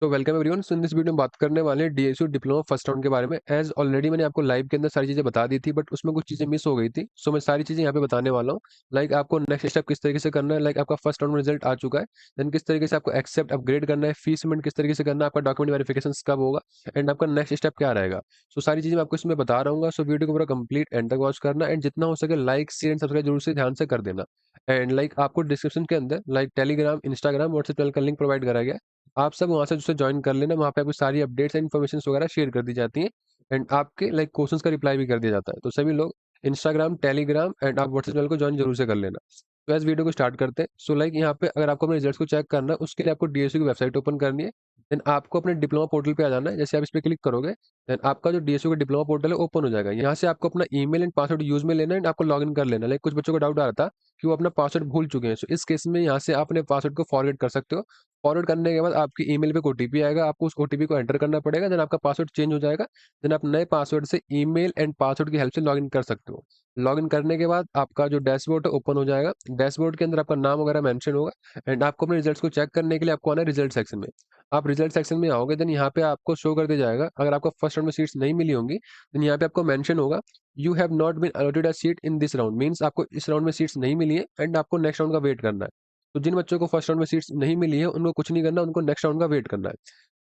तो welcome everyone. So in this video में बात करने वाले हैं डीएसयू डिप्लोमा फर्स्ट राउंड के बारे में। एज ऑलरेडी मैंने आपको लाइव के अंदर सारी चीज़ें बता दी थी, बट उसमें कुछ चीज़ें मिस हो गई थी। सो मैं सारी चीज़ें यहाँ पे बताने वाला हूँ। लाइक आपको नेक्स्ट स्टेप किस तरीके से करना है। लाइक आपका फर्स्ट राउंड में रिजल्ट आ चुका है, देन किस तरीके से आपको एक्सेप्ट अपग्रेड करना है, फीस पेमेंट किस तरीके से करना है, आपका डॉक्यूमेंट वेरिफिकेशन कब होगा, एंड आपका नेक्स्ट स्टेप क्या रहेगा। सो सारी चीज़ें मैं आपको इसमें बता रहा हूँ। सो वीडियो को पूरा कंप्लीट एंड तक वॉच करना, एंड जितना हो सके लाइक शेयर एंड सब्सक्राइब जरूर से ध्यान से कर देना। एंड लाइक आपको डिस्क्रिप्शन के अंदर like Telegram, Instagram, WhatsApp channel का लिंक प्रोवाइड करा गया है। आप सब वहाँ से उससे जॉइन कर लेना, वहाँ पे आपको सारी अपडेट्स एंड इन्फॉर्मेशंस वगैरह शेयर कर दी जाती हैं, एंड आपके लाइक क्वेश्चंस का रिप्लाई भी कर दिया जाता है। तो सभी लोग इंस्टाग्राम, टेलीग्राम एंड आप व्हाट्सएप चैनल को जॉइन जरूर से कर लेना। तो इस वीडियो को स्टार्ट करते हैं। सो लाइक यहाँ पे अगर आपको अपने रिजल्ट्स को चेक करना है, उसके लिए आपको डीएसयू की वेबसाइट ओपन करनी है। देन आपको अपने डिप्लोमा पोर्टल पे आ जाना है। जैसे आप इस पे क्लिक करोगे, देन आपका जो डीएसयू का डिप्लोमा पोर्टल है ओपन हो जाएगा। यहाँ से आपको अपना ईमेल एंड पासवर्ड यूज में लेना है, एंड आपको लॉगिन कर लेना है। लाइक कुछ बच्चों को डाउट आ रहा था कि वो अपना पासवर्ड भूल चुके हैं। सो इस केस में यहाँ से आप अपने पासवर्ड को फॉरवर्ड कर सकते हो। फॉरवर्ड करने के बाद आपकी ईमेल पे एक ओटीपी आएगा, आपको उस ओटीपी को एंटर करना पड़ेगा, देन आपका पासवर्ड चेंज हो जाएगा। देन आप नए पासवर्ड से ईमेल एंड पासवर्ड की हेल्प से लॉगिन कर सकते हो। लॉगिन करने के बाद आपका जो डैशबोर्ड है ओपन हो जाएगा। डैशबोर्ड के अंदर आपका नाम वगैरह मेंशन होगा, एंड आपको अपने रिजल्ट्स को चेक करने के लिए आपको आना है रिजल्ट सेक्शन में। आप रिजल्ट सेक्शन में आओगे, देन यहाँ पे आपको शो कर दिया जाएगा। अगर आपको फर्स्ट राउंड में सीट्स नहीं मिली होंगी, देन यहाँ पे आपको मेंशन होगा you have not been allotted a seat in this round, means आपको इस राउंड में सीट्स नहीं मिली है, एंड आपको नेक्स्ट राउंड का वेट करना है। तो जिन बच्चों को फर्स्ट राउंड में सीट्स नहीं मिली है, उनको कुछ नहीं करना, उनको नेक्स्ट राउंड का वेट करना है।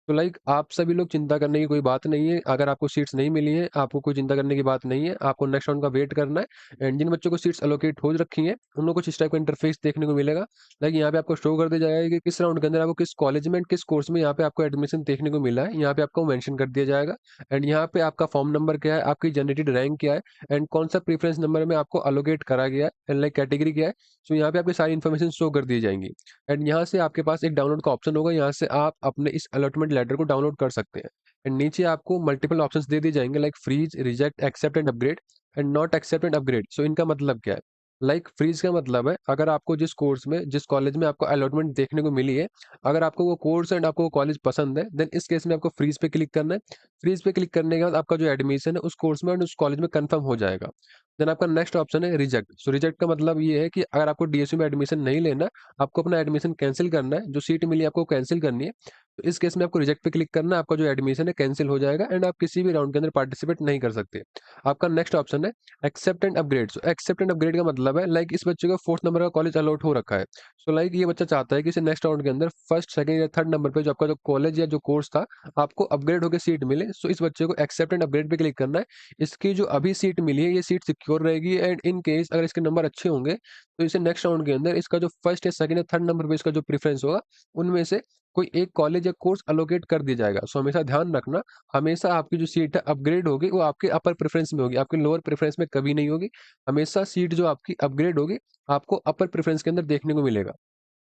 तो लाइक आप सभी लोग चिंता करने की कोई बात नहीं है। अगर आपको सीट्स नहीं मिली है, आपको कोई चिंता करने की बात नहीं है। आपको नेक्स्ट राउंड का वेट करना है, एंड जिन बच्चों को सीट्स एलोकेट हो रखी हैं, उनको कुछ इस टाइप का इंटरफेस देखने को मिलेगा। लाइक यहाँ पे आपको शो कर दिया जाएगा कि किस राउंड के अंदर आपको किस कॉलेज में किस कोर्स में यहाँ पे आपको एडमिशन देखने को मिला है। यहाँ पे आपको मेंशन कर दिया जाएगा, एंड यहाँ पे आपका फॉर्म नंबर क्या है, आपकी जनरेटेड रैंक क्या है, एंड कौन सा प्रीफरेंस नंबर में आपको अलोकेट करा गया है, एंड लाइक कैटेगरी क्या है। सो यहाँ पे आपकी सारी इन्फॉर्मेशन शो कर दी जाएंगी, एंड यहाँ से आपके पास एक डाउनलोड का ऑप्शन होगा। यहाँ से आप अपने इस अलॉटमेंट लेटर को डाउनलोड कर सकते हैं, एंड नीचे आपको मल्टीपल ऑप्शंस दे दिए जाएंगे like freeze, reject, accept and upgrade, and not accept and upgrade. So इनका मतलब क्या है। लाइक फ्रीज का मतलब है अगर आपको जिस कोर्स में जिस कॉलेज में आपको अलॉटमेंट देखने को मिली है, अगर आपको वो कोर्स एंड आपको वो कॉलेज पसंद है, देन इस केस में आपको फ्रीज पे क्लिक करना है। फ्रीज पे क्लिक करने के बाद आपका जो एडमिशन है उस कोर्स में और उस कॉलेज में कंफर्म हो जाएगा। देन आपका नेक्स्ट ऑप्शन है रिजेक्ट। सो रिजेक्ट का मतलब ये है कि अगर आपको डीएसयू में एडमिशन नहीं लेना, आपको अपना एडमिशन कैंसिल करना है, जो सीट मिली है आपको कैंसिल करनी है, तो इस केस में आपको रिजेक्ट पे क्लिक करना है। आपका जो एडमिशन है कैंसिल हो जाएगा, एंड आप किसी भी राउंड के अंदर पार्टिसिपेट नहीं कर सकते। आपका नेक्स्ट ऑप्शन है accept and upgrade. So accept and upgrade का मतलब है लाइक इस बच्चे को फोर्थ नंबर का कॉलेज अलॉट हो रखा है। सो लाइक ये बच्चा चाहता है कि इसे नेक्स्ट राउंड के अंदर फर्स्ट, सेकंड या थर्ड नंबर पे जो आपका जो कॉलेज या जो कोर्स था, आपको अपग्रेड होकर सीट मिले। सो इस बच्चे को एक्सेप्ट एंड अपग्रेड पे क्लिक करना है। इसकी जो अभी सीट मिली है, ये सीट सिक्योर रहेगी, एंड इन केस अगर इसके नंबर अच्छे होंगे, तो इसे नेक्स्ट राउंड के अंदर इसका जो फर्स्ट या सेकंड या थर्ड नंबर पे इसका जो प्रेफरेंस होगा, उनमें से कोई एक कॉलेज या कोर्स अलोकेट कर दिया जाएगा। सो हमेशा ध्यान रखना, हमेशा आपकी जो सीट है अपग्रेड होगी, वो आपके अपर प्रेफरेंस में होगी, आपके लोअर प्रेफरेंस में कभी नहीं होगी। हमेशा सीट जो आपकी अपग्रेड होगी, आपको अपर प्रेफरेंस के अंदर देखने को मिलेगा।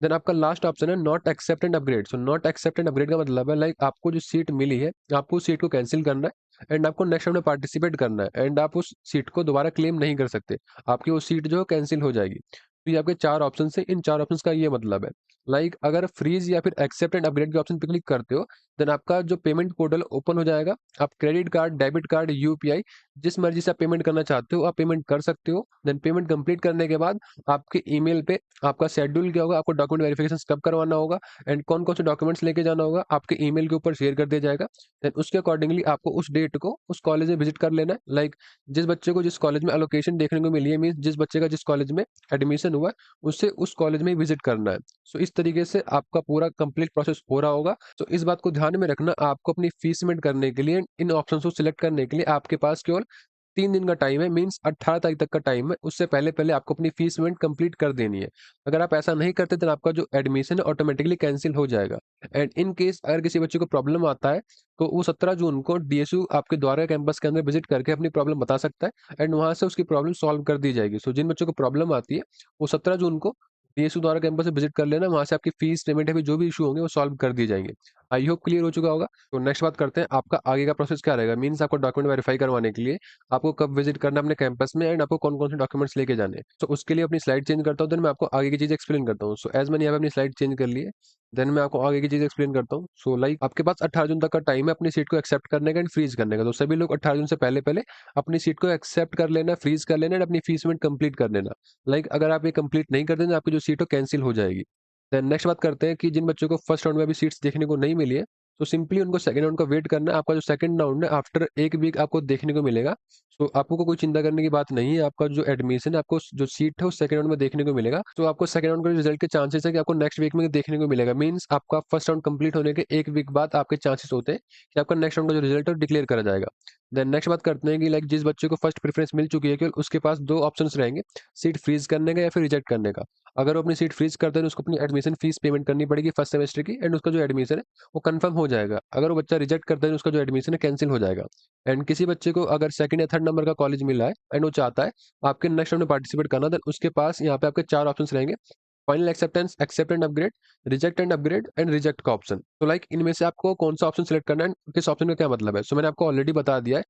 देन आपका लास्ट ऑप्शन है not accept and upgrade. So not accept and upgrade का मतलब है लाइक आपको जो सीट मिली है, आपको उस सीट को कैंसिल करना है, एंड आपको नेक्स्ट राउंड में पार्टिसिपेट करना है, एंड आप उस सीट को दोबारा क्लेम नहीं कर सकते। आपकी वो सीट जो है कैंसिल हो जाएगी। तो ये आपके चार ऑप्शन है। इन चार ऑप्शन का ये मतलब है लाइक अगर फ्रीज या फिर एक्सेप्ट एंड अपग्रेड के ऑप्शन पे क्लिक करते हो, देन आपका जो पेमेंट पोर्टल ओपन हो जाएगा। आप credit card, debit card, UPI, जिस मर्जी से आप पेमेंट करना चाहते हो आप पेमेंट कर सकते हो। देन पेमेंट कंप्लीट करने के बाद आपके ईमेल पे आपका शेड्यूल क्या होगा, आपको डॉक्यूमेंट वेरिफिकेशन कब करवाना होगा, एंड कौन कौन से डॉक्यूमेंट्स लेके जाना होगा, आपके ईमेल के ऊपर शेयर कर दिया जाएगा। देन उसके अकॉर्डिंगली आपको उस डेट को उस कॉलेज में विजिट कर लेना है। लाइक जिस बच्चे को जिस कॉलेज में एलोकेशन देखने को मिली है, मीन्स जिस बच्चे का जिस कॉलेज में एडमिशन हुआ है, उससे उस कॉलेज में ही विजिट करना है। सो इस तरीके से आपका पूरा कंप्लीट प्रोसेस हो रहा होगा। तो इस बात को ध्यान में रखना, आपको अपनी फीस पेमेंट करने के लिए इन ऑप्शंस को सिलेक्ट करने के लिए आपके पास केवल 3 दिन का टाइम है, मीन्स 18 तारीख तक का टाइम है। उससे पहले पहले आपको अपनी फीस पेमेंट कंप्लीट कर देनी है। अगर आप ऐसा नहीं करते तो आपका जो एडमिशन है ऑटोमेटिकली कैंसिल हो जाएगा। एंड इन केस अगर किसी बच्चे को प्रॉब्लम आता है, तो वो 17 जून को डीएसयू आपके द्वारा कैंपस के अंदर विजिट करके अपनी प्रॉब्लम बता सकता है, एंड वहां से उसकी प्रॉब्लम सॉल्व कर दी जाएगी। सो जिन बच्चों को प्रॉब्लम आती है, वो 17 जून को डीएसयू द्वारा कैंपस से विजिट कर लेना। वहां से आपकी फीस पेमेंट है भी जो भी इशू होंगे वो सॉल्व कर दिए जाएंगे। आई होप क्लियर हो चुका होगा। तो नेक्स्ट बात करते हैं आपका आगे का प्रोसेस क्या रहेगा। मीन्स आपको डॉक्यूमेंट वेरीफाई करवाने के लिए आपको कब विजिट करना है अपने कैंपस में, एंड आपको कौन कौन से डॉक्यूमेंट्स लेके जाने हैं। तो उसके लिए अपनी स्लाइड चेंज करता हूँ, देन मैं आपको आगे की चीज एक्सप्लेन करता हूँ। सो एज मैंने यहाँ पे अपनी स्लाइड चेंज कर ली है, देन मैं आपको आगे की चीज एक्सप्लेन करता हूँ। सो लाइक आपके पास 18 जून तक का टाइम है अपनी सीट को एक्सेप्ट करने का एंड फ्रीज करने का। तो सभी लोग 18 जून से पहले पहले अपनी सीट को एक्सेप्ट कर लेना, फ्रीज कर लेना, एंड अपनी फीस पेमेंट कंप्लीट कर लेना। लाइक अगर आप ये कंप्लीट नहीं कर देंगे, आपकी जो सीट हो कैंसिल हो जाएगी। देन नेक्स्ट बात करते हैं कि जिन बच्चों को फर्स्ट राउंड में अभी सीट्स देखने को नहीं मिली है, तो सिंपली उनको सेकंड राउंड का वेट करना है। आपका जो सेकंड राउंड है आफ्टर 1 वीक आपको देखने को मिलेगा। सो आपको कोई चिंता करने की बात नहीं है। आपका जो एडमिशन है, आपको जो सीट है वो सेकंड राउंड में देखने को मिलेगा। तो आपको सेकंड राउंड के रिजल्ट के चांसेस है कि आपको नेक्स्ट वीक में देखने को मिलेगा। मीन्स आपका फर्स्ट राउंड कंप्लीट होने के 1 वीक बाद आपके चांसेस होते हैं कि आपका नेक्स्ट राउंड का जो रिजल्ट है वो डिक्लेयर करा जाएगा। देन नेक्स्ट बात करते हैं कि लाइक जिस बच्चे को फर्स्ट प्रेफरेंस मिल चुकी है, केवल उसके पास 2 ऑप्शंस रहेंगे, सीट फ्रीज़ करने का या फिर रिजेक्ट करने का। अगर वो अपनी सीट फ्रीज़ करता है तो उसको अपनी एडमिशन फीस पेमेंट करनी पड़ेगी फर्स्ट सेमेस्टर की, एंड उसका जो एडमिशन है वो कंफर्म हो जाएगा। अगर वो बच्चा रिजेक्ट करता है तो उसका जो एडमिशन है कैंसल हो जाएगा। एंड किसी बच्चे को अगर सेकंड या थर्ड नंबर का कॉलेज मिला है एंड वो चाहता है आपके नेक्स्ट राउंड में पार्टिसिपेट करना, देन उसके पास यहाँ पे आपके 4 ऑप्शंस रहेंगे। Final acceptance, accept and upgrade, reject and upgrade and reject का ऑप्शन। तो लाइक इनमें से आपको कौन-सा ऑप्शन सेलेक्ट करना है एंड किस ऑप्शन का क्या मतलब है? सो मैंने आपको ऑलरेडी बता दिया है।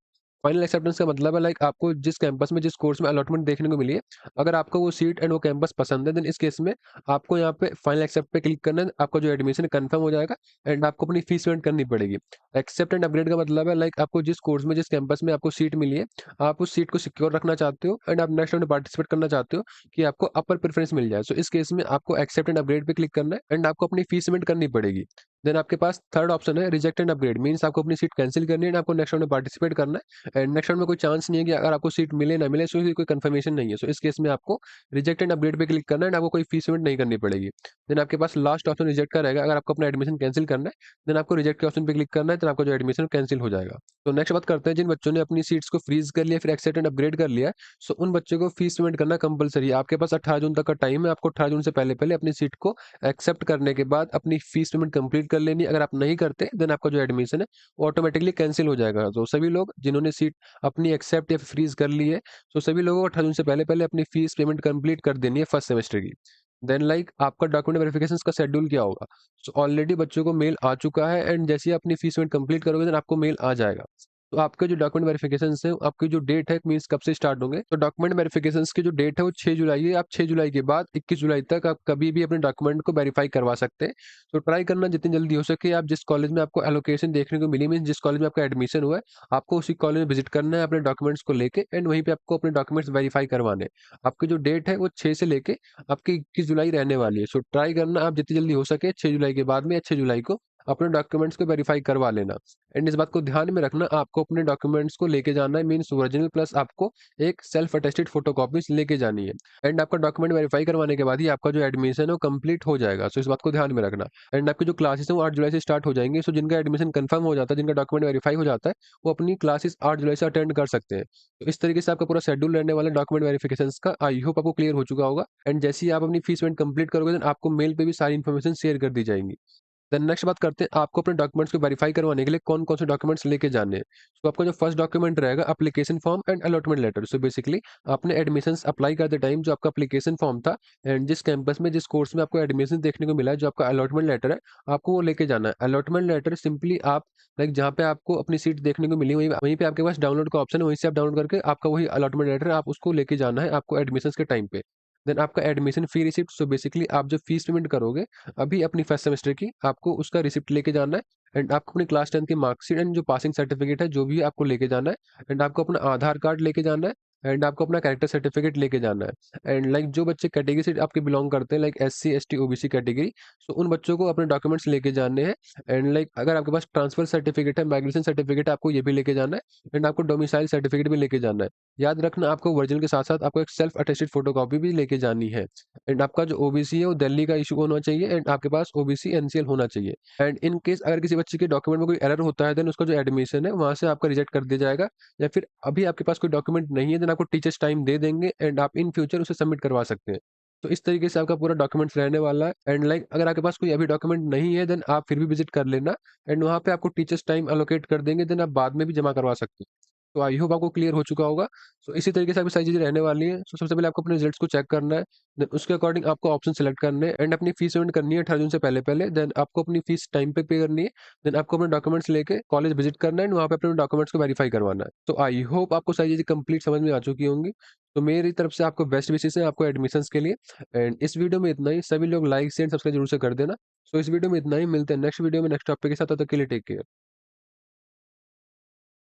फाइनल एक्सेप्टेंस का मतलब है लाइक आपको जिस कैंपस में, जिस कोर्स में अलॉटमेंट देखने को मिली है, अगर आपको वो सीट एंड वो कैंपस पसंद है, देन इस केस में आपको यहाँ पे फाइनल एक्सेप्ट पे क्लिक करना है। आपका जो एडमिशन है कन्फर्म हो जाएगा एंड आपको अपनी फीस पेमेंट करनी पड़ेगी। एक्सेप्ट एंड अपग्रेड का मतलब है लाइक आपको जिस कोर्स में, जिस कैंपस में आपको सीट मिली है, आप उस सीट को सिक्योर रखना चाहते हो एंड आप नेक्स्ट राउंड में पार्टिसिपेट करना चाहते हो कि आपको अपर प्रेफरेंस मिल जाए। सो इस केस में आपको एक्सेप्ट एंड अपग्रेड पे क्लिक करना है एंड आपको अपनी फीस पेमेंट करनी पड़ेगी। देन आपके पास थर्ड ऑप्शन है रिजेक्ट एंड अपग्रेड, मीन्स आपको अपनी सीट कैंसिल करनी है एंड आपको नेक्स्ट राउंड में पार्टिसिपेट करना है। एंड नेक्स्ट राउंड में कोई चांस नहीं है कि अगर आपको सीट मिले ना मिले, सो कोई कंफर्मेशन नहीं है। सो इस केस में आपको रिजेक्ट एंड अपग्रेड पे क्लिक करना है एंड आपको कोई फीस पेमेंट नहीं करनी पड़ेगी। देन आपके पास लास्ट ऑप्शन रिजेक्ट का रहेगा। अगर आपको अपना एडमिशन कैंसिल करना है, देन आपको रिजेक्ट के ऑप्शन पे क्लिक करना है, देन आपका जो एडमिशन कैंसिल हो जाएगा। तो नेक्स्ट बात करते हैं जिन बच्चों ने अपनी सीट्स को फ्रीज कर लिया फिर एक्सेप्ट एंड अपग्रेड कर लिया है, सो उन बच्चों को फीस पेमेंट करना कंपलसरी है। आपके पास 18 जून तक का टाइम है। आपको 18 जून से पहले अपनी सीट को एक्सेप्ट करने के बाद अपनी फीस पेमेंट कंप्लीट कर लेनी है। अगर आप नहीं करते, देन आपका जो एडमिशन है वो ऑटोमेटिकली कैंसिल हो जाएगा। तो सभी लोग जिन्होंने सीट अपनी एक्सेप्ट या फ्रीज कर ली है, तो सभी लोगों को 18 जून से पहले अपनी फीस पेमेंट कंप्लीट कर देनी है फर्स्ट सेमेस्टर की। देन लाइक आपका डॉक्यूमेंट वेरिफिकेशन का शेड्यूल क्या होगा? सो ऑलरेडी बच्चों को मेल आ चुका है एंड जैसे ही अपनी फीस पेमेंट कंप्लीट करोगे, देन आपको मेल आ जाएगा। तो आपके जो डॉक्यूमेंट वेरिफिकेशंस है, आपकी जो डेट है मीन्स कब से स्टार्ट होंगे, तो डॉक्यूमेंट वेरिफिकेशंस की जो डेट है वो 6 जुलाई है। आप 6 जुलाई के बाद 21 जुलाई तक आप कभी भी अपने डॉक्यूमेंट को वेरीफाई करवा सकते हैं। तो ट्राई करना जितनी जल्दी हो सके। आप जिस कॉलेज में आपको एलोकेशन देखने को मिली, मीन्स जिस कॉलेज में आपका एडमिशन हुआ है, आपको उसी कॉलेज में विजिट करना है अपने डॉक्यूमेंट्स को लेके एंड वहीं पे आपको अपने डॉक्यूमेंट्स वेरीफाई करवाने हैं। आपकी जो डेट है वो 6 से लेके आपकी 21 जुलाई रहने वाली है। सो ट्राई करना आप जितनी जल्दी हो सके 6 जुलाई के बाद में या 6 जुलाई को अपने डॉक्यूमेंट्स को वेरीफाई करवा लेना। एंड इस बात को ध्यान में रखना, आपको अपने डॉक्यूमेंट्स को लेके जाना है, मीन्स ओरिजिनल प्लस आपको एक सेल्फ अटेस्टेड फोटोकॉपीज लेके जानी है। एंड आपका डॉक्यूमेंट वेरीफाई करवाने के बाद ही आपका जो एडमिशन है वो कंप्लीट हो जाएगा। सो इस बात को ध्यान में रखना। एंड आपकी जो क्लासेस है वो 8 जुलाई से स्टार्ट हो जाएंगे। सो जिनका एडमिशन कंफर्म हो जाता है, जिनका डॉक्यूमेंट वेरीफाई हो जाता है, वो अपनी क्लासेस 8 जुलाई से अटेंड कर सकते हैं। तो इस तरीके से आपका पूरा शेड्यूल रहने वाला डॉक्यूमेंट वेरिफिकेशन का। आई होप आपको क्लियर हो चुका होगा। एंड जैसे ही आप अपनी फीस पेमेंट कंप्लीट करोगे, देन आपको मेल पे भी सारी इन्फॉर्मेशन शेयर कर दी जाएंगी। देन नेक्स्ट बात करते हैं आपको अपने डॉक्यूमेंट्स को वेरीफाई करवाने के लिए कौन-कौन से डॉक्यूमेंट्स लेके जाने हैं। तो आपका जो फर्स्ट डॉक्यूमेंट रहेगा application form and allotment letter. So basically आपने एडमिशन्स अप्लाई करते टाइम जो आपका एप्लीकेशन फॉर्म था एंड जिस कैंपस में, जिस कोर्स में आपको एडमिशन देखने को मिला है, जो आपका अलॉटमेंट लेटर है, आपको वो लेके जाना है। अलॉटमेंट लेटर सिंपली आप लाइक जहाँ पे आपको अपनी सीट देखने को मिली वहीं वहीं पे आपके पास डाउनलोड का ऑप्शन है, वहीं से आप डाउनलोड करके आपका वही अलॉटमेंट लेटर आप उसको लेके जाना है आपको एडमिशन्स के टाइम पे। देन आपका admission fee receipt. So basically आप जो फीस पेमेंट करोगे अभी अपनी फर्स्ट सेमेस्टर की, आपको उसका रिसिप्ट लेके जाना है। एंड आपको अपनी क्लास 10 की मार्कशीट एंड जो पासिंग सर्टिफिकेट है जो भी आपको लेके जाना है। एंड आपको अपना आधार कार्ड लेके जाना है एंड आपको अपना कैरेक्टर सर्टिफिकेट लेके जाना है। एंड लाइक जो बच्चे कैटेगरी से आपके बिलोंग करते हैं, like SC ST OBC category, so उन बच्चों को अपने डॉक्यूमेंट्स लेके जाने हैं। एंड लाइक अगर आपके पास ट्रांसफर सर्टिफिकेट है, माइग्रेशन सर्टिफिकेट है, आपको ये भी लेके जाना है। एंड आपको डोमिसाइल सर्टिफिकेट भी लेके जाना है। याद रखना आपको ओरिजिनल के साथ साथ आपको एक सेल्फ अटेस्टेड फोटोकॉपी भी लेके जानी है। एंड आपका जो ओबीसी है वो दिल्ली का इशू होना चाहिए एंड आपके पास ओबीसी एनसीएल होना चाहिए। एंड इन केस अगर किसी बच्चे के डॉक्यूमेंट में कोई एरर होता है, देन उसका जो एडमिशन है वहाँ से आपका रिजेक्ट कर दिया जाएगा। या फिर अभी आपके पास कोई डॉक्यूमेंट नहीं है, देन आपको टीचर्स टाइम दे देंगे एंड आप इन फ्यूचर उसे सबमिट करवा सकते हैं। तो इस तरीके से आपका पूरा डॉक्यूमेंट्स रहने वाला है। एंड लाइक अगर आपके पास कोई अभी डॉक्यूमेंट नहीं है, देन आप फिर भी विजिट कर लेना एंड वहाँ पे आपको टीचर्स टाइम एलोकेट कर देंगे, देन आप बाद में भी जमा करवा सकते हैं। तो आई होप आपको क्लियर हो चुका होगा। सो इसी तरीके से आपकी सारी चीज़ें रहने वाली हैं। सो सबसे पहले आपको अपने रिजल्ट्स को चेक करना है, देन उसके अकॉर्डिंग आपको ऑप्शन सेलेक्ट करने हैं एंड अपनी फीस पेमेंट करनी है 18 जून से पहले। देन आपको अपनी फीस टाइम पे पे करनी है। देन आपको अपने डॉक्यूमेंट्स लेके कॉलेज विजिट करना है एंड वहाँ पे अपने डॉक्यूमेंट्स को वेरीफाई करवाना है। तो आई होप आपको सारी चीज़ें कंप्लीट समझ में आ चुकी होंगी। तो मेरी तरफ से आपको बेस्ट विशेस हैं आपको एडमिशन्स के लिए। एंड इस वीडियो में इतना ही। सभी लोग लाइक शेयर सब्सक्राइब जरूर से कर देना। सो इस वीडियो में इतना ही। मिलते हैं नेक्स्ट वीडियो में नेक्स्ट टॉपिक के साथ। तब तक के लिए टेक केयर।